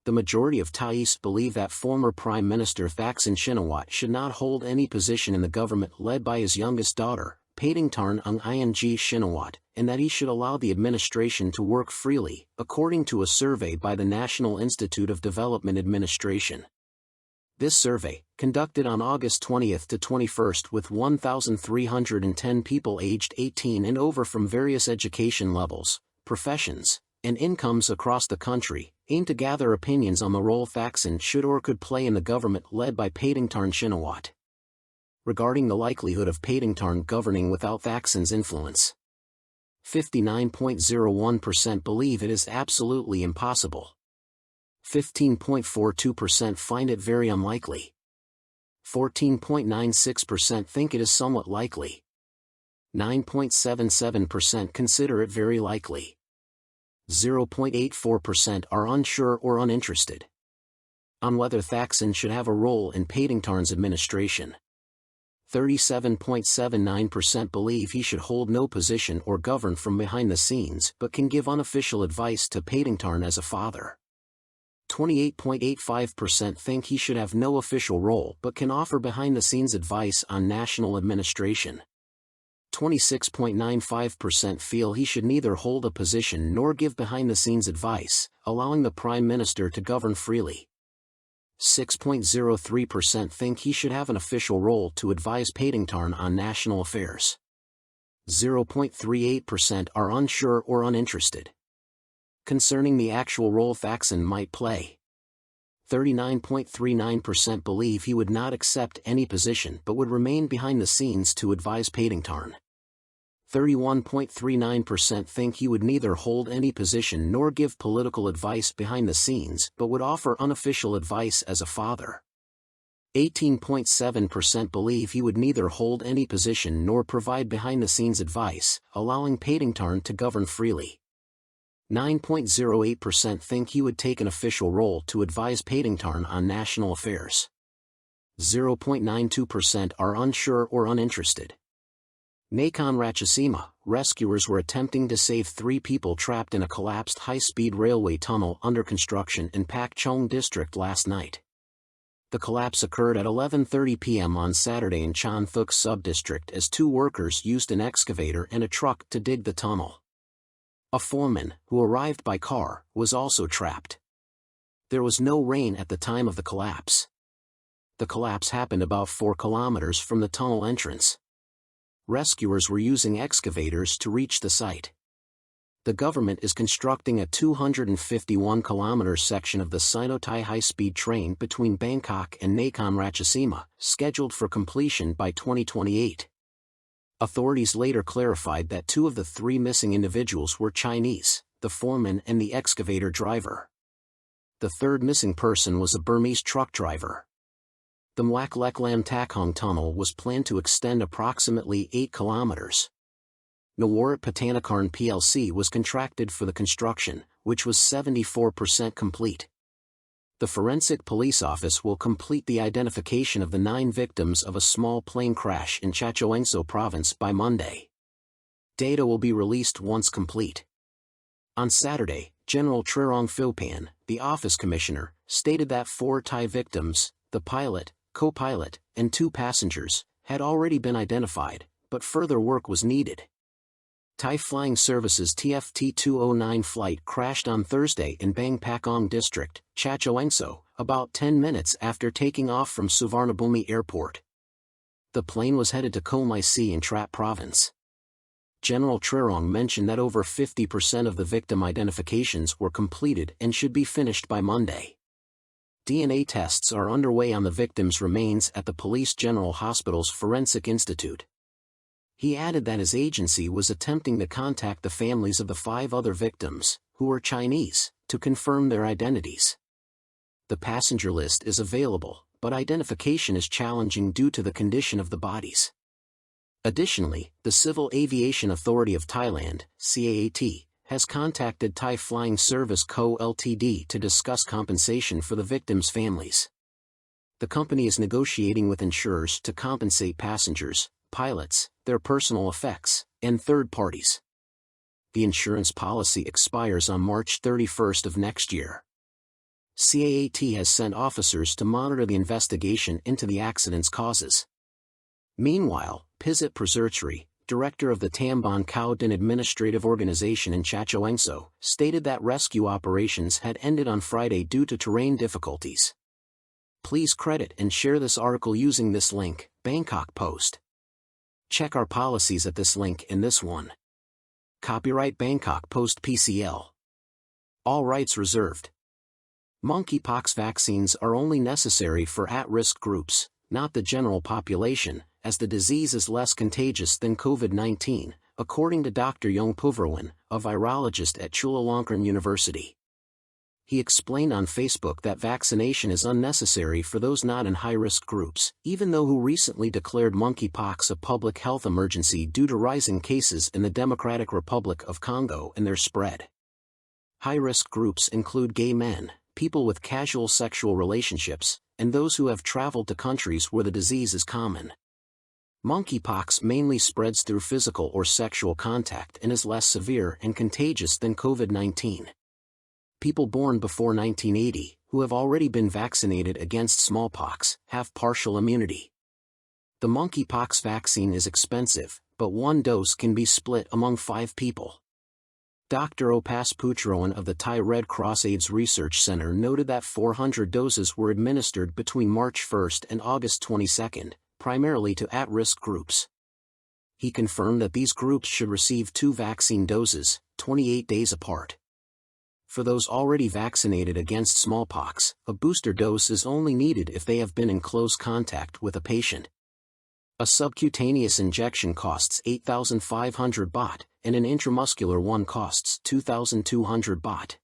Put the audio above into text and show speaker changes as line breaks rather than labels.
the majority of Thais believe that former Prime Minister Thaksin Shinawatra should not hold any position in the government led by his youngest daughter, Paetongtarn Shinawatra, and that he should allow the administration to work freely, according to a survey by the National Institute of Development Administration. This survey, conducted on August 20 to 21 with 1,310 people aged 18 and over from various education levels, professions, and incomes across the country, aimed to gather opinions on the role Thaksin should or could play in the government led by Paetongtarn Shinawatra. Regarding the likelihood of Paetongtarn governing without Thaksin's influence, 59.01% believe it is absolutely impossible. 15.42% find it very unlikely. 14.96% think it is somewhat likely. 9.77% consider it very likely. 0.84% are unsure or uninterested on whether Thaksin should have a role in Paetongtarn's administration. 37.79% believe he should hold no position or govern from behind the scenes but can give unofficial advice to Paetongtarn as a father. 28.85% think he should have no official role but can offer behind-the-scenes advice on national administration. 26.95% feel he should neither hold a position nor give behind-the-scenes advice, allowing the Prime Minister to govern freely. 6.03% think he should have an official role to advise Paetongtarn on national affairs. 0.38% are unsure or uninterested concerning the actual role Thaksin might play. 39.39% believe he would not accept any position but would remain behind the scenes to advise Paetongtarn. 31.39% think he would neither hold any position nor give political advice behind the scenes but would offer unofficial advice as a father. 18.7% believe he would neither hold any position nor provide behind-the-scenes advice, allowing Paetongtarn to govern freely. 9.08% think he would take an official role to advise Paetongtarn on national affairs. 0.92% are unsure or uninterested. Nakhon Ratchasima, rescuers were attempting to save 3 people trapped in a collapsed high-speed railway tunnel under construction in Pak Chong district last night. The collapse occurred at 11:30 p.m. on Saturday in Chon Thuk sub-district as 2 workers used an excavator and a truck to dig the tunnel. A foreman, who arrived by car, was also trapped. There was no rain at the time of the collapse. The collapse happened about 4 kilometers from the tunnel entrance. Rescuers were using excavators to reach the site. The government is constructing a 251-kilometer section of the Sino-Thai high-speed train between Bangkok and Nakhon Ratchasima, scheduled for completion by 2028. Authorities later clarified that 2 of the 3 missing individuals were Chinese, the foreman and the excavator driver. The 3rd missing person was a Burmese truck driver. The Mwak Lek Lam Tak Hong tunnel was planned to extend approximately 8 kilometers. Nawarat Paetongtarn plc was contracted for the construction, which was 74% complete. The Forensic Police Office will complete the identification of the 9 victims of a small plane crash in Chachoengsao province by Monday. Data will be released once complete. On Saturday, General Trirong Philpan, the office commissioner, stated that 4 Thai victims, the pilot, co-pilot, and 2 passengers, had already been identified, but further work was needed. Thai Flying Services TFT-209 flight crashed on Thursday in Bang Pakong district, Chachoengsao, about 10 minutes after taking off from Suvarnabhumi Airport. The plane was headed to Khoi Si in Trat province. General Trirong mentioned that over 50% of the victim identifications were completed and should be finished by Monday. DNA tests are underway on the victims' remains at the Police General Hospital's Forensic Institute. He added that his agency was attempting to contact the families of the 5 other victims, who were Chinese, to confirm their identities. The passenger list is available, but identification is challenging due to the condition of the bodies. Additionally, the Civil Aviation Authority of Thailand, CAAT, has contacted Thai Flying Service Co. Ltd. to discuss compensation for the victims' families. The company is negotiating with insurers to compensate passengers, pilots, their personal effects, and third parties. The insurance policy expires on March 31 of next year. CAAT has sent officers to monitor the investigation into the accident's causes. Meanwhile, Pizit Prasurchri, director of the Tambon Khao Din Administrative Organization in Chachoengsao, stated that rescue operations had ended on Friday due to terrain difficulties. Please credit and share this article using this link, Bangkok Post. Check our policies at this link in this one. Copyright Bangkok Post PCL. All rights reserved. Monkeypox vaccines are only necessary for at-risk groups, not the general population, as the disease is less contagious than COVID-19, according to Dr. Yong Puverwan, a virologist at Chulalongkorn University. He explained on Facebook that vaccination is unnecessary for those not in high-risk groups, even though who recently declared monkeypox a public health emergency due to rising cases in the Democratic Republic of Congo and their spread. High-risk groups include gay men, people with casual sexual relationships, and those who have traveled to countries where the disease is common. Monkeypox mainly spreads through physical or sexual contact and is less severe and contagious than COVID-19. People born before 1980, who have already been vaccinated against smallpox, have partial immunity. The monkeypox vaccine is expensive, but one dose can be split among 5 people. Dr. Opas Putrawan of the Thai Red Cross AIDS Research Center noted that 400 doses were administered between March 1 and August 22, primarily to at-risk groups. He confirmed that these groups should receive 2 vaccine doses, 28 days apart. For those already vaccinated against smallpox, a booster dose is only needed if they have been in close contact with a patient. A subcutaneous injection costs 8,500 baht, and an intramuscular one costs 2,200 baht.